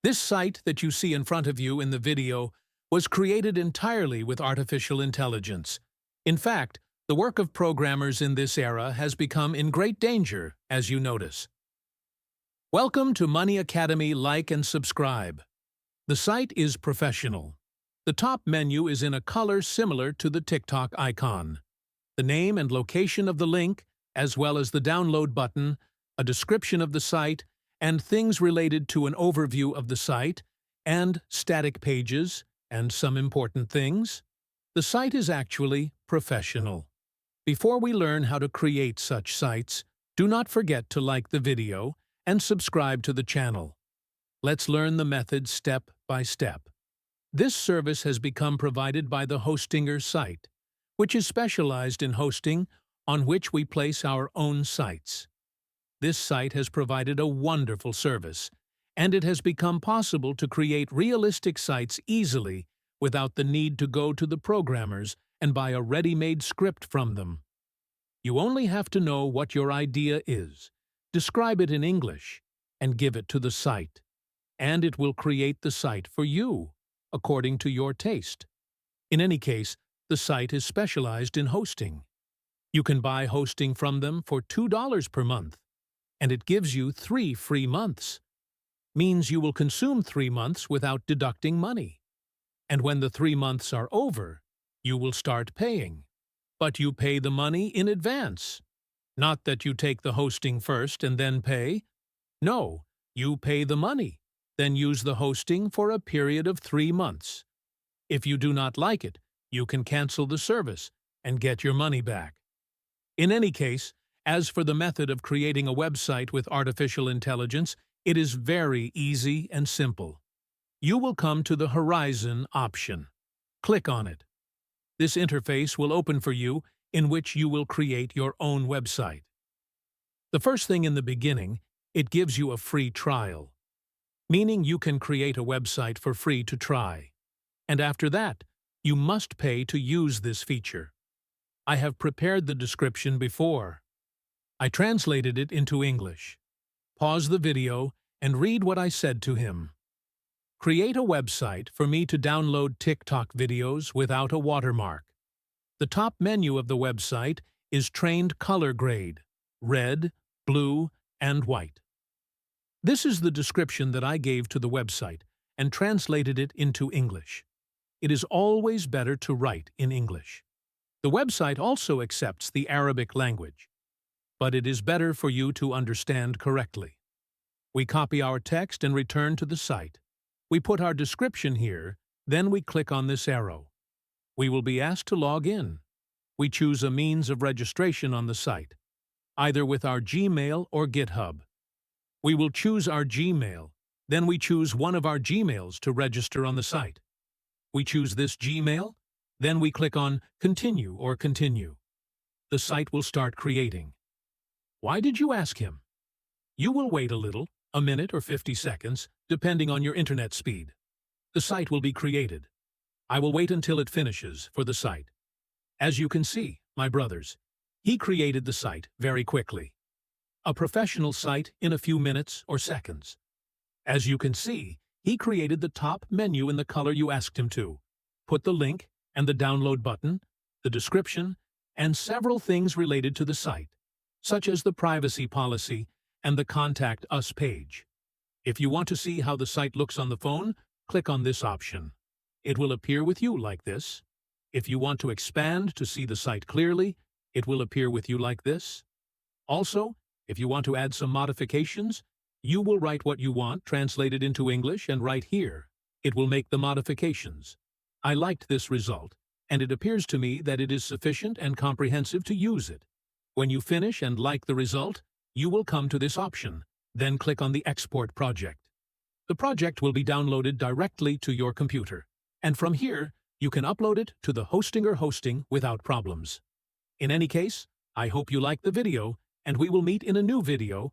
This site that you see in front of you in the video was created entirely with artificial intelligence. In fact, the work of programmers in this era has become in great danger, as you notice. Welcome to Money Academy. Like and subscribe. The site is professional. The top menu is in a color similar to the TikTok icon. The name and location of the link, as well as the download button, a description of the site, and things related to an overview of the site, and static pages, and some important things. The site is actually professional. Before we learn how to create such sites, do not forget to like the video and subscribe to the channel. Let's learn the method step by step. This service has become provided by the Hostinger site, which is specialized in hosting, on which we place our own sites. This site has provided a wonderful service, and it has become possible to create realistic sites easily without the need to go to the programmers and buy a ready-made script from them. You only have to know what your idea is, describe it in English, and give it to the site, and it will create the site for you, according to your taste. In any case, the site is specialized in hosting. You can buy hosting from them for $2 per month, and it gives you 3 free months. Means you will consume 3 months without deducting money. And when the 3 months are over, you will start paying. But you pay the money in advance. Not that you take the hosting first and then pay. No, you pay the money, then use the hosting for a period of 3 months. If you do not like it, you can cancel the service and get your money back. In any case, as for the method of creating a website with artificial intelligence, it is very easy and simple. You will come to the Horizon option. Click on it. This interface will open for you, in which you will create your own website. The first thing in the beginning, it gives you a free trial, meaning you can create a website for free to try. And after that, you must pay to use this feature. I have prepared the description before. I translated it into English. Pause the video and read what I said to him. Create a website for me to download TikTok videos without a watermark. The top menu of the website is trained color grade, red, blue, and white. This is the description that I gave to the website and translated it into English. It is always better to write in English. The website also accepts the Arabic language, but it is better for you to understand correctly. We copy our text and return to the site. We put our description here, then we click on this arrow. We will be asked to log in. We choose a means of registration on the site, either with our Gmail or GitHub. We will choose our Gmail, then we choose one of our Gmails to register on the site. We choose this Gmail, then we click on Continue or Continue. The site will start creating. Why did you ask him? You will wait a little, a minute or 50 seconds, depending on your internet speed. The site will be created. I will wait until it finishes for the site. As you can see, my brothers, he created the site very quickly. A professional site in a few minutes or seconds. As you can see, he created the top menu in the color you asked him to. Put the link and the download button, the description, and several things related to the site, such as the privacy policy and the Contact Us page. If you want to see how the site looks on the phone, click on this option. It will appear with you like this. If you want to expand to see the site clearly, it will appear with you like this. Also, if you want to add some modifications, you will write what you want, translate it into English, and write here. It will make the modifications. I liked this result, and it appears to me that it is sufficient and comprehensive to use it. When you finish and like the result, you will come to this option, then click on the Export Project. The project will be downloaded directly to your computer, and from here, you can upload it to the Hostinger hosting without problems. In any case, I hope you liked the video, and we will meet in a new video